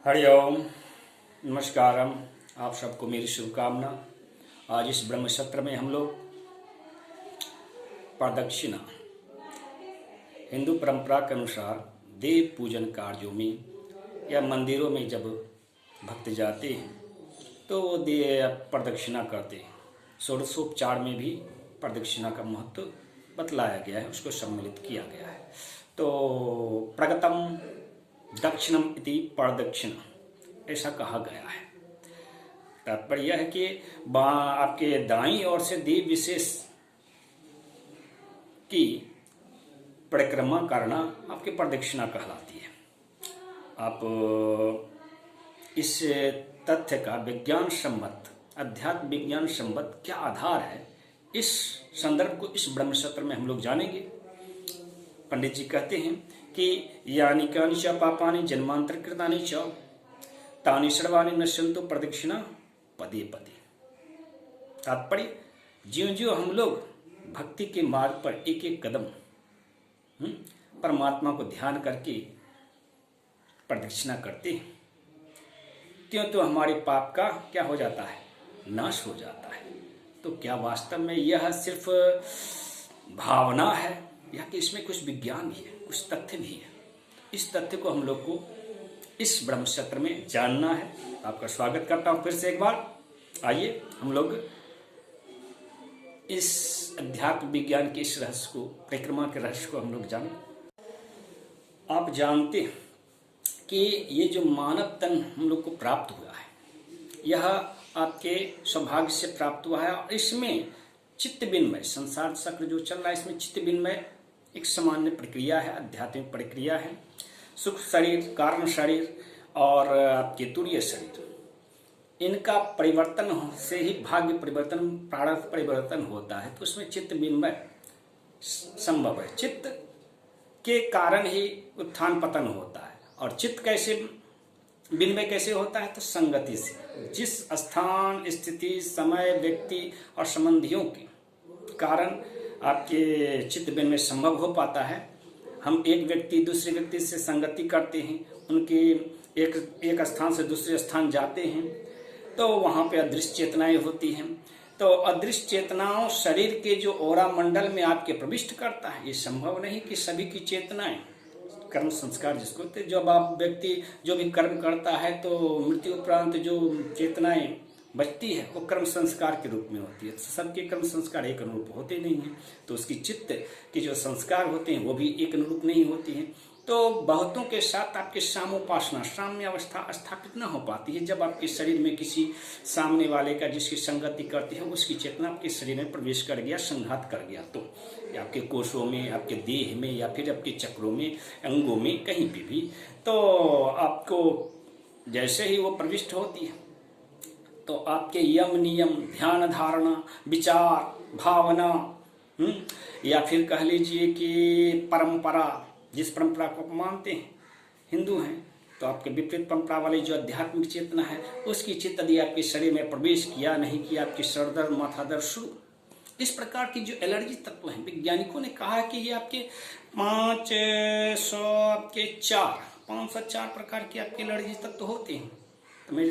हरिओम। नमस्कारम। आप सबको मेरी शुभकामना। आज इस ब्रह्म सत्र में हम लोग प्रदक्षिणा हिंदू परंपरा के अनुसार देव पूजन कार्यों में या मंदिरों में जब भक्त जाते हैं तो वो प्रदक्षिणा करते हैं। षोडशोपचार में भी प्रदक्षिणा का महत्व बतलाया गया है, उसको सम्मिलित किया गया है। तो प्रगतम दक्षिणम इति प्रदक्षिणा ऐसा कहा गया है। तात्पर्य यह है कि आपके दाईं ओर से देव विशेष की परिक्रमा करना आपकी प्रदक्षिणा कहलाती है। आप इस तथ्य का विज्ञान सम्मत, अध्यात्म विज्ञान सम्मत क्या आधार है, इस संदर्भ को इस ब्रह्म सत्र में हम लोग जानेंगे। पंडित जी कहते हैं कि यानी कानि च पापानि जन्मांतर कृतानि च तानि सर्वाणि नश्यन्तु प्रदक्षिणा पदे पदे। तात्पर्य, ज्यों ज्यों हम लोग भक्ति के मार्ग पर एक एक कदम परमात्मा को ध्यान करके प्रदक्षिणा करते हैं, त्यों तो हमारे पाप का क्या हो जाता है, नाश हो जाता है। तो क्या वास्तव में यह सिर्फ भावना है या कि इसमें कुछ विज्ञान भी है, कुछ तथ्य भी है? इस तथ्य को हम लोग को इस ब्रह्म सत्र में जानना है। आपका स्वागत करता हूं फिर से एक बार। आइए हम लोग इस अध्यात्म विज्ञान के इस रहस्य को, परिक्रमा के रहस्य को हम लोग जानें। आप जानते हैं कि ये जो मानव तन हम लोग को प्राप्त हुआ है, यह आपके सौभाग्य से प्राप्त हुआ है और इसमें चित्त विनिमय, संसार चक्र जो चल रहा है, इसमें चित्त विनिमय एक सामान्य प्रक्रिया है, आध्यात्मिक प्रक्रिया है। सुख शरीर, कारण शरीर और आपके तुरीय शरीर, इनका परिवर्तन से ही भाग्य परिवर्तन, प्रारब्ध परिवर्तन होता है। तो उसमें चित्त विनिमय संभव है। चित्त के कारण ही उत्थान पतन होता है। और चित्त कैसे विनिमय कैसे होता है? तो संगति से। जिस स्थान, स्थिति, समय, व्यक्ति और संबंधियों के कारण आपके चित्त विनिमय संभव हो पाता है। हम एक व्यक्ति दूसरे व्यक्ति से संगति करते हैं, उनके एक स्थान से दूसरे स्थान जाते हैं, तो वहाँ पे अदृश्य चेतनाएं होती हैं। तो अदृश्य चेतनाओं शरीर के जो ओरा मंडल में आपके प्रविष्ट करता है। ये संभव नहीं कि सभी की चेतनाएं, कर्म संस्कार जिसको, तो जब आप व्यक्ति जो भी कर्म करता है तो मृत्यु उपरांत जो चेतनाएं बचती है वो कर्म संस्कार के रूप में होती है। सबके कर्म संस्कार एक अनुरूप होते नहीं हैं, तो उसकी चित्त के जो संस्कार होते हैं वो भी एक अनुरूप नहीं होती हैं। तो बहुतों के साथ आपके सामोपासना, साम्य अवस्था स्थापित न हो पाती है। जब आपके शरीर में किसी सामने वाले का जिसकी संगति करती है, उसकी चेतना आपके शरीर में प्रवेश कर गया, संघात कर गया, तो आपके कोषों में, आपके देह में या फिर आपके चक्रों में, अंगों में, कहीं भी तो आपको जैसे ही वो प्रविष्ट होती है तो आपके यम नियम, ध्यान धारणा, विचार, भावना, या फिर कह लीजिए कि परंपरा, जिस परंपरा को आप मानते हैं, हिंदू हैं, तो आपके विपरीत परंपरा वाली जो आध्यात्मिक चेतना है, उसकी चित्त यदि आपके शरीर में प्रवेश किया नहीं किया, आपकी सर दर्द, माथा दर्द शुरू, इस प्रकार की जो एलर्जी तत्व हैं, वैज्ञानिकों ने कहा है कि ये आपके 504 प्रकार के आपके एलर्जी तत्व होते हैं। तो मेरी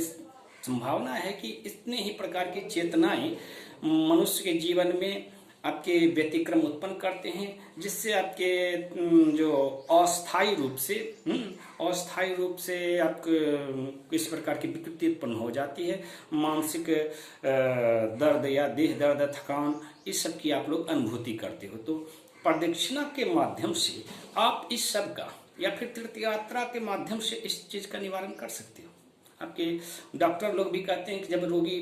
संभावना है कि इतने ही प्रकार की चेतनाएं मनुष्य के जीवन में आपके व्यतिक्रम उत्पन्न करते हैं, जिससे आपके जो अस्थायी रूप से आपको इस प्रकार की विकृति उत्पन्न हो जाती है। मानसिक दर्द या देह दर्द, थकान, इस सब की आप लोग अनुभूति करते हो। तो प्रदक्षिणा के माध्यम से आप इस सब का, या फिर तीर्थ यात्रा के माध्यम से इस चीज का निवारण कर सकते हो। आपके डॉक्टर लोग भी कहते हैं कि जब रोगी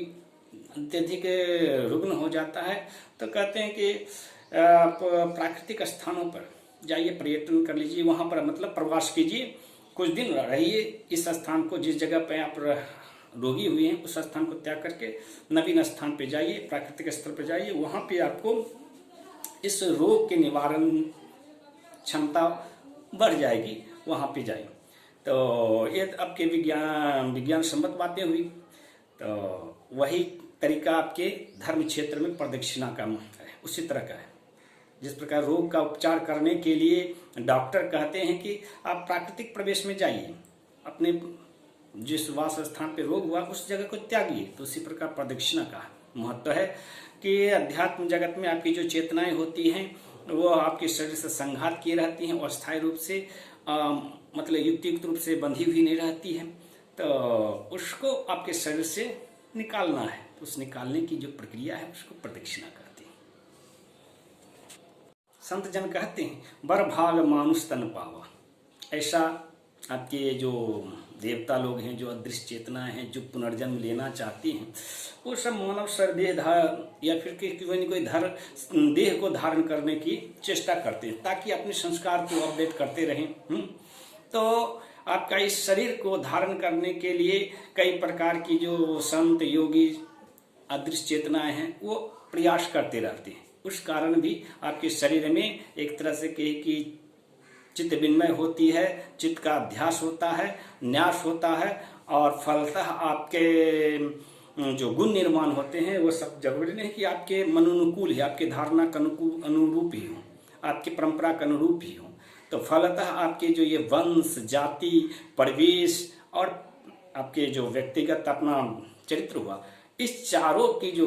अत्यधिक रुग्ण हो जाता है तो कहते हैं कि आप प्राकृतिक स्थानों पर जाइए, पर्यटन कर लीजिए, वहाँ पर मतलब प्रवास कीजिए, कुछ दिन रहिए इस स्थान को, जिस जगह पर आप रोगी हुए हैं उस स्थान को त्याग करके नवीन स्थान पर जाइए, प्राकृतिक स्थल पर जाइए, वहाँ पे आपको इस रोग के निवारण क्षमता बढ़ जाएगी, वहाँ पे जाइए। तो ये आपके विज्ञान सम्मत बातें हुई। तो वही तरीका आपके धर्म क्षेत्र में प्रदक्षिणा का है, उसी तरह का है। जिस प्रकार रोग का उपचार करने के लिए डॉक्टर कहते हैं कि आप प्राकृतिक प्रवेश में जाइए, अपने जिस वास स्थान पे रोग हुआ उस जगह को त्यागिए। तो उसी प्रकार प्रदक्षिणा का महत्व है कि अध्यात्म जगत में आपकी जो चेतनाएं होती हैं वो आपके शरीर से संघात किए रहती हैं और स्थायी रूप से मतलब युक्त रूप से बंधी हुई नहीं रहती है। तो उसको आपके शरीर से निकालना है, तो उस निकालने की जो प्रक्रिया है उसको प्रदक्षिणा कहते हैं। संत जन कहते हैं बर भाग मानुष तन पावा। ऐसा आपके जो देवता लोग हैं, जो अदृश्य चेतना है, जो पुनर्जन्म लेना चाहती हैं, वो सब मानव शरीर देह धार या फिर कोई देह को धारण करने की चेष्टा करते हैं ताकि अपने संस्कार को अपडेट करते रहें। तो आपका इस शरीर को धारण करने के लिए कई प्रकार की जो संत योगी अदृश्य चेतनाएं हैं वो प्रयास करते रहते हैं। उस कारण भी आपके शरीर में एक तरह से कहे कि चित्त विनिमय होती है, चित्त का अध्यास होता है, न्यास होता है और फलतः आपके जो गुण निर्माण होते हैं वो सब जरूरी नहीं कि आपके मनानुकूल ही, आपके धारणा के अनुरूप ही हो, आपकी परंपरा के अनुरूप ही हो। तो फलतः आपके जो ये वंश, जाति, परिवेश और आपके जो व्यक्तिगत अपना चरित्र हुआ, इस चारों की जो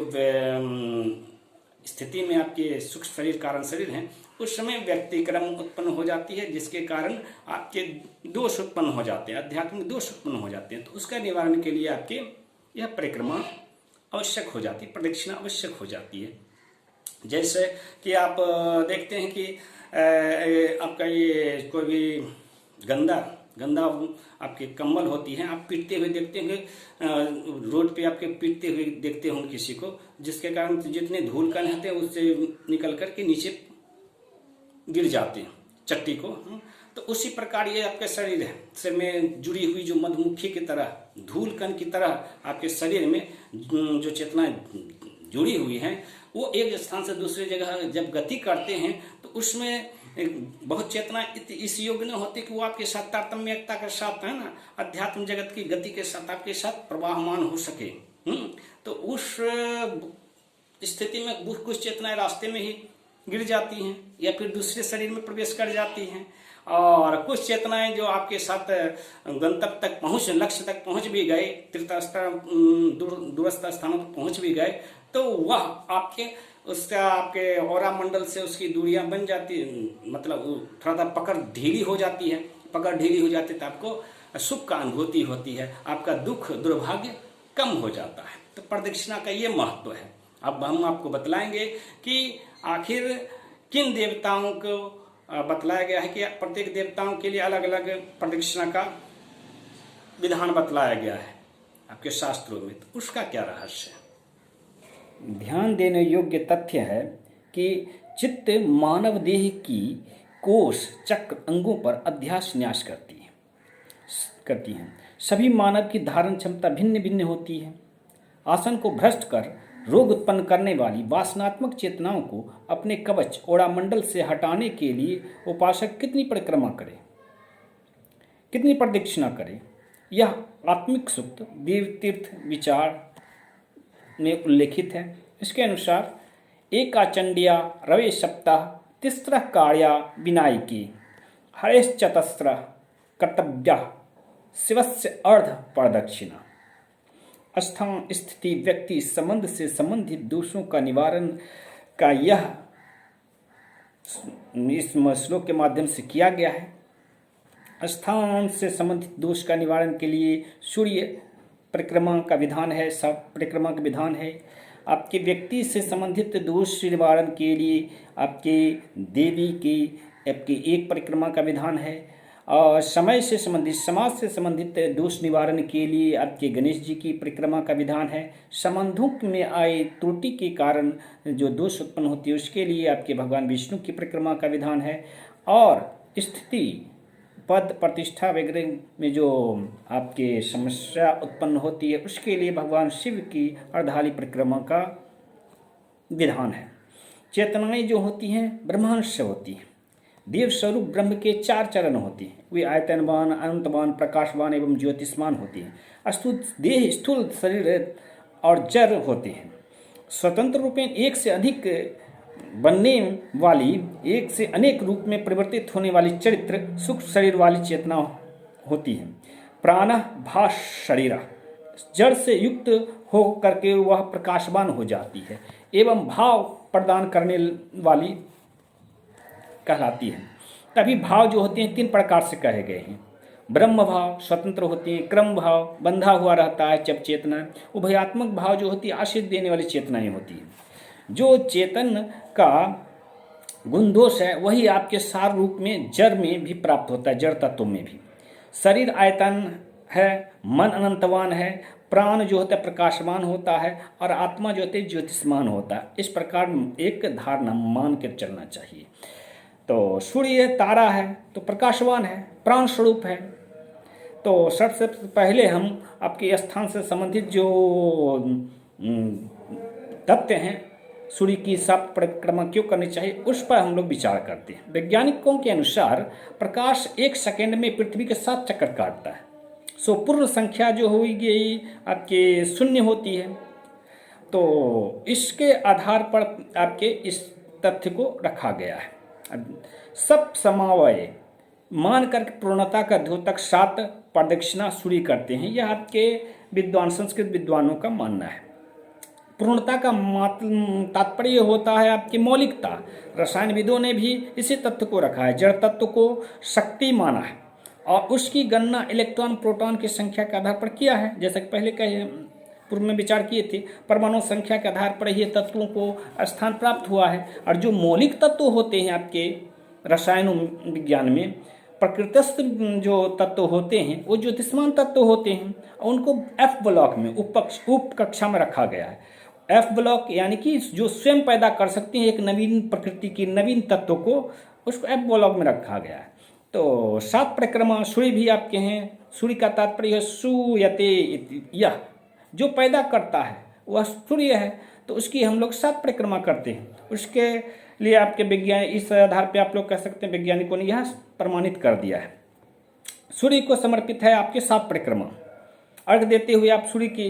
स्थिति में आपके सूक्ष्म शरीर कारण शरीर हैं, उस समय व्यक्तिक्रम उत्पन्न हो जाती है, जिसके कारण आपके दोष उत्पन्न हो जाते हैं, आध्यात्मिक दोष उत्पन्न हो जाते हैं। तो उसका निवारण के लिए आपके यह परिक्रमा आवश्यक हो जाती है, प्रदक्षिणा आवश्यक हो जाती है। जैसे कि आप देखते हैं कि आपका ये कोई भी गंदा आपके कम्बल होती हैं, आप पीटते हुए देखते होंगे, रोड पे आपके पीटते हुए देखते होंगे किसी को, जिसके कारण जितने धूल कण होते हैं उससे निकल करके नीचे गिर जाते हैं चट्टी को। तो उसी प्रकार ये आपके शरीर है, शरीर में जुड़ी हुई जो मधुमक्खी की तरह, धूल कण की तरह आपके शरीर में जो चेतनाएं जुड़ी हुई हैं, वो एक स्थान से दूसरे जगह जब गति करते हैं तो उसमें बहुत चेतना इस योग्य न होती कि वो आपके साथ तारतम्यता के साथ, है ना, अध्यात्म जगत की गति के साथ आपके साथ प्रवाहमान हो सके। तो उस स्थिति में कुछ चेतनाएं रास्ते में ही गिर जाती हैं या फिर दूसरे शरीर में प्रवेश कर जाती हैं, और कुछ चेतनाएं जो आपके साथ गंतव्य तक पहुंच, लक्ष्य तक पहुंच भी गए, तीर्थस्थान दूरस्थ स्थानों पर पहुंच भी गए, तो वह आपके औरा मंडल से उसकी दूरियां बन जाती, मतलब थोड़ा सा पकड़ ढीली हो जाती है। पकड़ ढीली हो जाती है तो आपको सुख का अनुभूति होती है, आपका दुख दुर्भाग्य कम हो जाता है। तो प्रदक्षिणा का ये महत्व है। अब हम आपको बतलाएंगे कि आखिर किन देवताओं को बतलाया गया है कि प्रत्येक देवताओं के लिए अलग अलग प्रदक्षिणा का विधान बतलाया गया है आपके शास्त्रों में। तो उसका क्या रहस्य है? ध्यान देने योग्य तथ्य है कि चित्त मानव देह की कोष, चक्र, अंगों पर अध्यास न्यास करती है। सभी मानव की धारण क्षमता भिन्न भिन्न होती है। आसन को भ्रष्ट कर रोग उत्पन्न करने वाली वासनात्मक चेतनाओं को अपने कवच ओड़ामंडल से हटाने के लिए उपासक कितनी परिक्रमा करे, कितनी प्रदक्षिणा करे, यह आत्मिक सूक्त देवतीर्थ विचार में उल्लेखित है। इसके अनुसार एकाचंडिया रवे सप्ताह तिस्रः कार्या विनायकी हरेश्चतस्रः कर्तव्या शिवस्य अर्ध प्रदक्षिणा। स्थान, स्थिति, व्यक्ति, संबंध से संबंधित दोषों का निवारण का यह इस श्लोक के माध्यम से किया गया है। स्थान से संबंधित दोष का निवारण के लिए सूर्य परिक्रमा का विधान है, सब परिक्रमा का विधान है। आपके व्यक्ति से संबंधित दोष निवारण के लिए आपके देवी की आपकी एक परिक्रमा का विधान है, और समय से संबंधित, समाज से संबंधित दोष निवारण के लिए आपके गणेश जी की परिक्रमा का विधान है। संबंधों में आए त्रुटि के कारण जो दोष उत्पन्न होती है उसके लिए आपके भगवान विष्णु की परिक्रमा का विधान है, और स्थिति, पद, प्रतिष्ठा वगैरह में जो आपके समस्या उत्पन्न होती है उसके लिए भगवान शिव की अर्धाली परिक्रमा का विधान है। चेतनाएं जो होती हैं ब्रह्मांश से होती हैं। देव स्वरूप ब्रह्म के 4 चरण होते हैं। वे आयतनवान, अनंतवान, प्रकाशवान एवं ज्योतिष्मान होते हैं। देह स्थूल शरीर और जड़ होते हैं। स्वतंत्र रूप में एक से अधिक बनने वाली, एक से अनेक रूप में परिवर्तित होने वाली चरित्र सूक्ष्म शरीर वाली चेतना होती है। प्राण भा शरीर, जड़ से युक्त हो करके वह प्रकाशवान हो जाती है एवं भाव प्रदान करने वाली कहलाती है। तभी भाव जो होते हैं 3 प्रकार से कहे गए हैं। ब्रह्म भाव स्वतंत्र होते हैं, क्रम भाव बंधा हुआ रहता है जब चेतना, उभयात्मक भाव जो होती है आश्रित देने वाली चेतनाएं होती है। जो चेतन का गुण दोष है वही आपके सार रूप में जड़ में भी प्राप्त होता है, जड़ तत्व में भी। शरीर आयतन है, मन अनंतवान है, प्राण जो होता है प्रकाशमान होता है और आत्मा जो होता है ज्योतिषमान होता है। इस प्रकार एक धारणा मान कर चलना चाहिए। तो सूर्य तारा है तो प्रकाशवान है, प्राण स्वरूप है। तो सबसे पहले हम आपके स्थान से संबंधित जो तथ्य हैं, सूर्य की सात परिक्रमा क्यों करनी चाहिए, उस पर हम लोग विचार करते हैं। वैज्ञानिकों के अनुसार प्रकाश 1 सेकंड में पृथ्वी के 7 चक्कर काटता है। सो पूर्ण संख्या जो होगी आपके 0 होती है। तो इसके आधार पर आपके इस तथ्य को रखा गया है। सब समावय मान कर पूर्णता का द्योतक 7 प्रदक्षिणा सूर्य करते हैं। यह आपके विद्वान संस्कृत विद्वानों का मानना है। पूर्णता का तात्पर्य होता है आपकी मौलिकता। रसायनविदों ने भी इसी तत्व को रखा है। जड़ तत्व को शक्ति माना है और उसकी गणना इलेक्ट्रॉन प्रोटॉन की संख्या के आधार पर किया है। जैसा कि पहले कहे पूर्व में विचार किए थे, परमाणु संख्या के आधार पर ये तत्वों को स्थान प्राप्त हुआ है। और जो मौलिक तत्व होते हैं आपके रसायन विज्ञान में, प्रकृतिस्थ जो तत्व होते हैं वो ज्योतिष्मान तत्व होते हैं। उनको F ब्लॉक में उप कक्षा में रखा गया है। F ब्लॉक यानी कि जो स्वयं पैदा कर सकते हैं एक नवीन प्रकृति की नवीन तत्व को, उसको F ब्लॉक में रखा गया है। तो 7 परिक्रमा सूर्य भी आपके हैं। सूर्य का तात्पर्य है सूयते, यह जो पैदा करता है वह सूर्य है। तो उसकी हम लोग 7 परिक्रमा करते हैं। उसके लिए आपके विज्ञान इस आधार पे आप लोग कह सकते हैं वैज्ञानिकों ने यह प्रमाणित कर दिया है। सूर्य को समर्पित है आपके 7 परिक्रमा। अर्घ देते हुए आप सूर्य की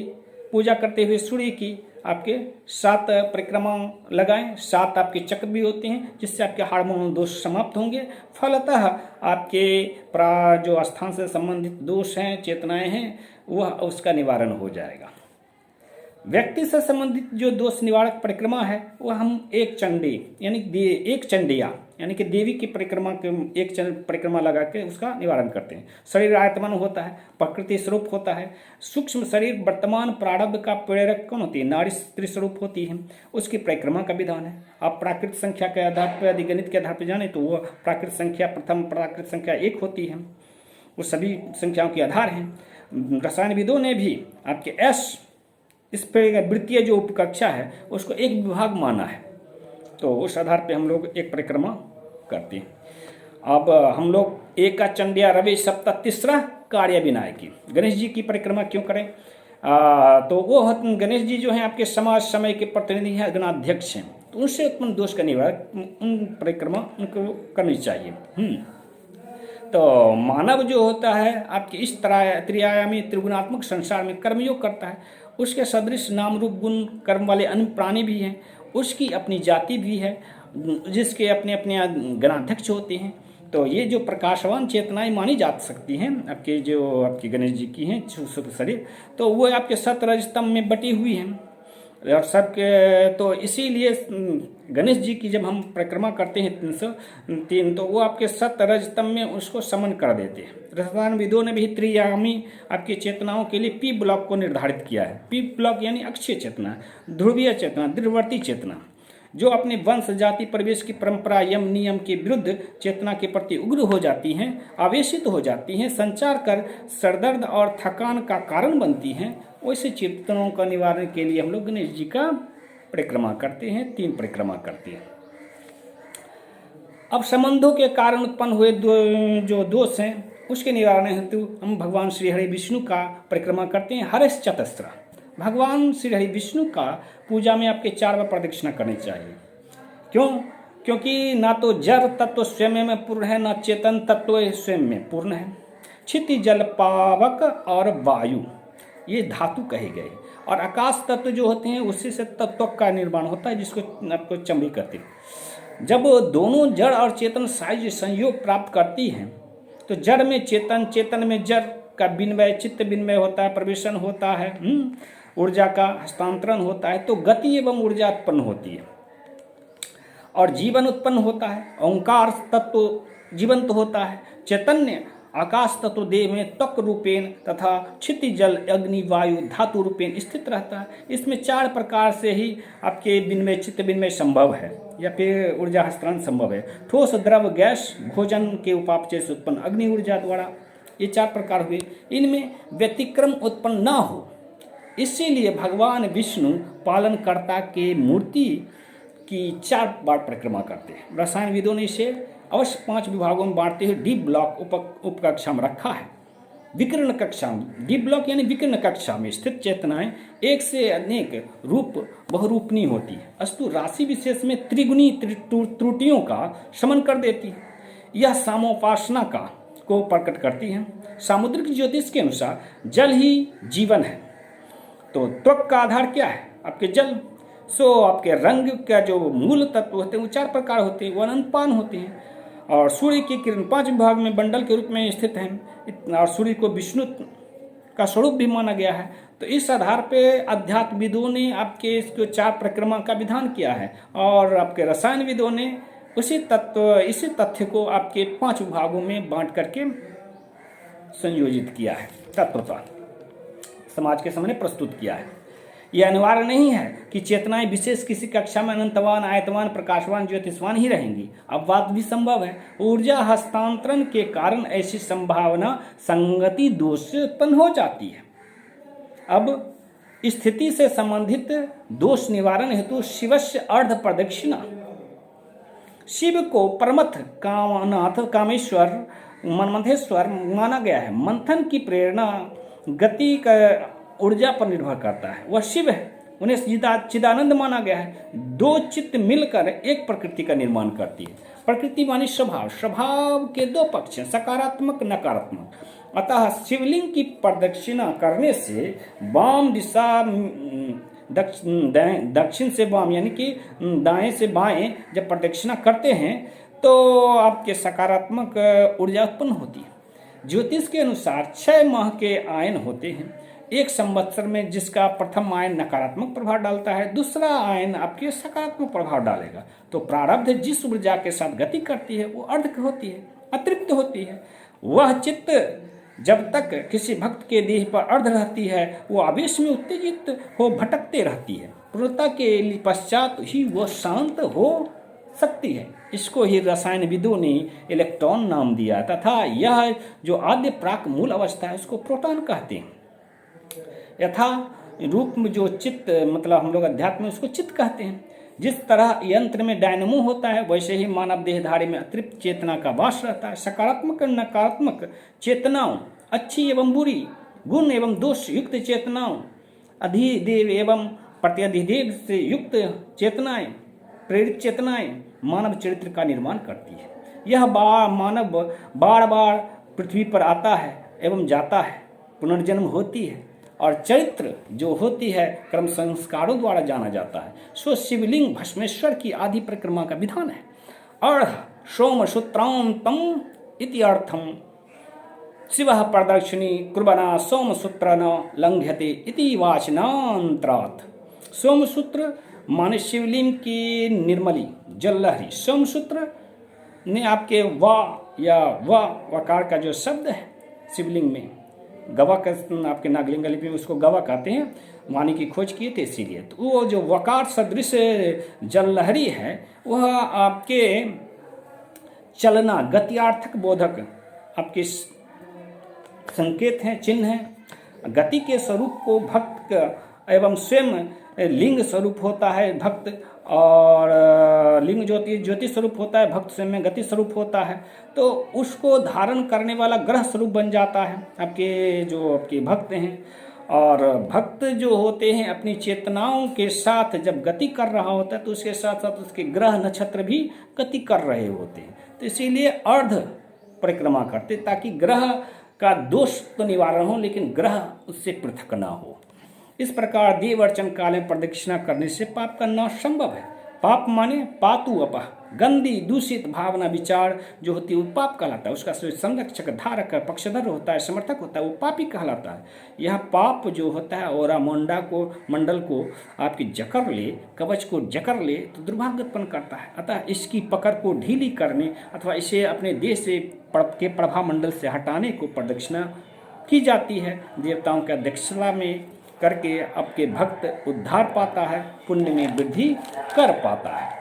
पूजा करते हुए सूर्य की आपके 7 परिक्रमा लगाएं। 7 आपके चक्र भी होते हैं जिससे आपके हार्मोनल दोष समाप्त होंगे। फलतः आपके जो स्थान से संबंधित दोष हैं, चेतनाएं हैं, वह उसका निवारण हो जाएगा। व्यक्ति से संबंधित जो दोष निवारक परिक्रमा है वह हम एक चंडी यानी एक चंडिया यानी कि देवी की परिक्रमा के एक परिक्रमा लगा के उसका निवारण करते हैं। शरीर आयतमान होता है, प्रकृति स्वरूप होता है। सूक्ष्म शरीर वर्तमान प्रारब्ध का प्रेरक कौन होती है, नारी स्त्री स्वरूप होती है, उसकी परिक्रमा का विधान है। आप प्राकृत संख्या के आधार पर यदि गणित के आधार पर जाने तो वह प्राकृत संख्या प्रथम प्राकृत संख्या 1 होती है। वो सभी संख्याओं के आधार हैं। रसायनविदों ने भी आपके S इस पर वृत्तीय जो उपकक्षा है उसको एक विभाग माना है। तो उस आधार पे हम लोग एक परिक्रमा करते हैं। अब हम लोग एक का चंडिया रवि सप्ताह तीसरा कार्य विनायकी गणेश जी की परिक्रमा क्यों करें, तो वो गणेश जी जो हैं आपके समाज समय के प्रतिनिधि हैं, गणाध्यक्ष हैं। तो उनसे उत्पन्न दोष का निवारण उन परिक्रमा उनको करनी चाहिए। तो मानव जो होता है आपके इस त्रिआयामी त्रिगुणात्मक संसार में कर्मयोग करता है। उसके सदृश नाम रूप गुण कर्म वाले अन्य प्राणी भी हैं। उसकी अपनी जाति भी है जिसके अपने अपने गणाध्यक्ष होते हैं। तो ये जो प्रकाशवान चेतनाएं मानी जा सकती हैं आपके जो आपके गणेश जी की हैं शरीर, तो वो आपके सत रज तम में बटी हुई हैं और सबके। तो इसीलिए गणेश जी की जब हम परिक्रमा करते हैं 303 तो वो आपके सत रज तम में उसको समन कर देते हैं। रसायनविदों ने भी त्रियामी आपकी चेतनाओं के लिए P ब्लॉक को निर्धारित किया है। P ब्लॉक यानी अक्षय चेतना, ध्रुवीय चेतना, दीर्घवर्ती चेतना, जो अपने वंश जाति परिवेश की परंपरा यम नियम के विरुद्ध चेतना के प्रति उग्र हो जाती हैं, आवेशित हो जाती हैं, संचार कर सरदर्द और थकान का कारण बनती हैं। वैसे चेतनाओं का निवारण के लिए हम लोग गणेश जी का परिक्रमा करते हैं, 3 परिक्रमा करते हैं। अब संबंधों के कारण उत्पन्न हुए जो दोष हैं उसके निवारण हेतु हम भगवान श्री हरि विष्णु का परिक्रमा करते हैं। हरेश चतस्रा, भगवान श्री हरि विष्णु का पूजा में आपके 4 बार प्रदक्षिणा करनी चाहिए। क्यों? क्योंकि ना तो जड़ तत्व स्वयं में पूर्ण है, ना चेतन तत्व स्वयं में पूर्ण है। क्षिति जल पावक और वायु ये धातु कहे गए, और आकाश तत्व जो होते हैं उसी से तत्व का निर्माण होता है जिसको आपको चमड़ी कहते हैं। जब दोनों जड़ और चेतन साइज संयोग प्राप्त करती हैं तो जड़ में चेतन, चेतन में जड़ का विनिमय, चित्त विनिमय होता है, प्रवेशन होता है, ऊर्जा का हस्तांतरण होता है, तो गति एवं ऊर्जा उत्पन्न होती है और जीवन उत्पन्न होता है। ओंकार तत्व जीवंत होता है। चैतन्य आकाश तत्व देह में त्वक रूपेण तथा क्षिति जल अग्नि वायु धातु रूपेण स्थित रहता है। इसमें 4 प्रकार से ही आपके विनिमय, चित्त विनिमय संभव है या फिर ऊर्जा हस्तांतरण संभव है। ठोस, द्रव, गैस, भोजन के उपापचय से उत्पन्न अग्नि ऊर्जा द्वारा, ये 4 प्रकार हुए। इनमें व्यतिक्रम उत्पन्न न हो, इसीलिए भगवान विष्णु पालनकर्ता के मूर्ति की 4 बार परिक्रमा करते हैं। रसायनविदों ने इसे अवश्य 5 विभागों में बांटते हुए डी ब्लॉक उपकक्षा में रखा है। विकिरण कक्षा में, डी ब्लॉक यानी विकिरण कक्षा में स्थित चेतनाएं एक से अनेक रूप बहुरूपनी होती है, अस्तु राशि विशेष में त्रिगुणी त्रुटियों का शमन कर देती है। यह सामोपासना का को प्रकट करती है। सामुद्रिक ज्योतिष के अनुसार जल ही जीवन है। तो त्वक का आधार क्या है? आपके जल। सो आपके रंग का जो मूल तत्व होते हैं वो 4 प्रकार होते हैं, वो अनंतपान होते हैं। और सूर्य की किरण 5 विभाग में बंडल के रूप में स्थित है और सूर्य को विष्णु का स्वरूप भी माना गया है। तो इस आधार पे अध्यात्मविदों ने आपके इसको 4 परिक्रमा का विधान किया है और आपके रसायनविदों ने इसी तथ्य को आपके 5 विभागों में बांट करके संयोजित किया है, तत्वता समाज के सामने प्रस्तुत किया है। यह अनिवार्य नहीं है कि चेतनाएं विशेष किसी कक्षा में अनंतवान, आयतवान, प्रकाशवान, ज्योतिषवान ही रहेंगी। अपवाद भी संभव है। ऊर्जा हस्तांतरण के कारण ऐसी संभावना संगति दोष से उत्पन्न हो जाती है। अब स्थिति से संबंधित दोष निवारण हेतु शिवस्य अर्ध प्रदक्षिणा, शिव को परमथ कामनाथ कामेश्वर मनमंथेश्वर माना गया है। मंथन की प्रेरणा गति का ऊर्जा पर निर्भर करता है, वह शिव है, उन्हें चिदानंद माना गया है। 2 चित्त मिलकर एक प्रकृति का निर्माण करती है। प्रकृति मानी स्वभाव, स्वभाव के 2 पक्ष हैं, सकारात्मक नकारात्मक। अतः शिवलिंग की प्रदक्षिणा करने से वाम दिशा, दक्षिण से वाम यानी कि दाएं से बाएं जब प्रदक्षिणा करते हैं तो आपके सकारात्मक ऊर्जा उत्पन्न होती है। ज्योतिष के अनुसार 6 माह के आयन होते हैं। एक संवत्सर में जिसका प्रथम आयन नकारात्मक प्रभाव डालता है, दूसरा आयन आपके सकारात्मक प्रभाव डालेगा। तो प्रारब्ध जिस ऊर्जा के साथ गति करती है वो अर्ध होती है, अतृप्त होती है। वह चित्त जब तक किसी भक्त के देह पर अर्ध रहती है वो आवेश में उत्तेजित हो भटकते रहती है। पूर्णता के पश्चात ही वो शांत हो सकती है। इसको ही रसायनविदों ने इलेक्ट्रॉन नाम दिया तथा यह जो आद्य प्राक मूल अवस्था है उसको प्रोटॉन कहते हैं। यथा रूप में जो चित्त, मतलब हम लोग अध्यात्म में उसको चित्त कहते हैं। जिस तरह यंत्र में डायनमो होता है वैसे ही मानव देहधारी में अतिरिक्त चेतना का वास रहता है। सकारात्मक और नकारात्मक चेतनाओं, अच्छी एवं बुरी, गुण एवं दोष युक्त चेतनाओं, अधिदेव एवं प्रत्यधिदेव से युक्त चेतनाएं, प्रेरित चेतनाएं मानव चरित्र का निर्माण करती है। यह मानव बार बार पृथ्वी पर आता है एवं जाता है, पुनर्जन्म होती है और चरित्र जो होती है कर्म संस्कारों द्वारा जाना जाता है। सो शिवलिंग भस्मेश्वर की आदि परिक्रमा का विधान है। अर्ध सोम सूत्रांतम इति अर्थम शिवः प्रदक्षिणी कुर्बना सोम सूत्र न लंघ्यते इति वाचनांतरात्। सोम सूत्र माने शिवलिंग की निर्मली जल लहरी। सोम सूत्र ने आपके वकार का जो शब्द है शिवलिंग में, गवा का आपके नागलिंग लिपि में उसको गवा कहते हैं, वाणी की खोज किए थे इसीलिए। तो वो जो वकार सदृश जल लहरी है वह आपके चलना, गत्यार्थक बोधक आपके संकेत हैं, चिन्ह हैं। गति के स्वरूप को भक्त एवं स्वयं लिंग स्वरूप होता है भक्त, और लिंग ज्योति स्वरूप होता है, भक्त स्वयं में गति स्वरूप होता है। तो उसको धारण करने वाला ग्रह स्वरूप बन जाता है आपके जो आपके भक्त हैं। और भक्त जो होते हैं अपनी चेतनाओं के साथ जब गति कर रहा होता है तो उसके साथ साथ उसके ग्रह नक्षत्र भी गति कर रहे होते हैं। तो इसीलिए अर्ध परिक्रमा करते ताकि ग्रह का दोष तो निवारण हो लेकिन ग्रह उससे पृथक ना हो। इस प्रकार देव अर्चन काल में प्रदक्षिणा करने से पाप का नाश संभव है। पाप माने पातु अपह, गंदी दूषित भावना विचार जो होती है वो पाप कहलाता है। उसका संरक्षक, धारक, पक्षधर होता है, समर्थक होता है, वो पापी कहलाता है। यह पाप जो होता है और मंडल को आपकी जकड़ ले, कवच को जकड़ ले तो दुर्भाग्य उत्पन्न करता है। अतः इसकी पकड़ को ढीली करने अथवा इसे अपने देश से के प्रभा मंडल से हटाने को प्रदक्षिणा की जाती है। देवताओं का दक्षिणा में करके आपके भक्त उद्धार पाता है, पुण्य में वृद्धि कर पाता है।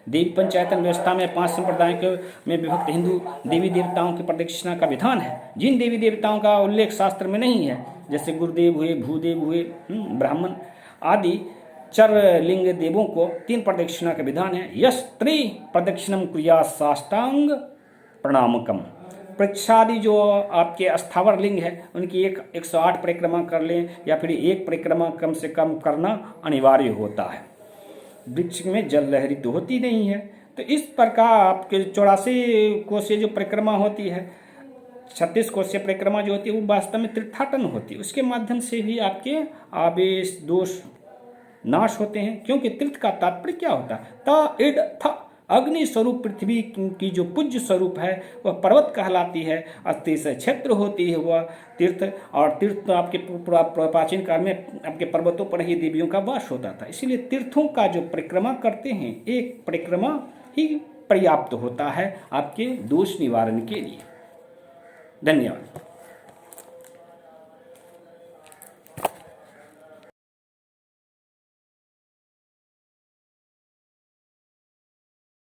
देवी पंचायतन व्यवस्था में 5 संप्रदायों में विभक्त हिंदू देवी देवताओं की प्रदक्षिणा का विधान है। जिन देवी देवताओं का उल्लेख शास्त्र में नहीं है, जैसे गुरुदेव हुए, भूदेव हुए, ब्राह्मण आदि चर लिंग देवों को 3 प्रदक्षिणा का विधान है। यश त्रि प्रदक्षिणम क्रिया साष्टांग प्रणामकम। पृक्षादि जो आपके स्थावर लिंग है उनकी 108 परिक्रमा कर लें या फिर 1 परिक्रमा कम से कम करना अनिवार्य होता है। वृक्ष में जल लहरी तो होती नहीं है, तो इस प्रकार आपके 84 कोशीय जो परिक्रमा होती है, 36 कोशीय परिक्रमा जो होती है वो वास्तव में तीर्थाटन होती है। उसके माध्यम से भी आपके आवेश दोष नाश होते हैं। क्योंकि तीर्थ का तात्पर्य क्या होता है? ता इड था, अग्नि स्वरूप पृथ्वी की जो पूज्य स्वरूप है वह पर्वत कहलाती है। अस्थि से क्षेत्र होती है वह तीर्थ, और तीर्थ आपके प्राचीन काल में आपके पर्वतों पर ही देवियों का वास होता था। इसीलिए तीर्थों का जो परिक्रमा करते हैं, एक परिक्रमा ही पर्याप्त होता है आपके दोष निवारण के लिए। धन्यवाद।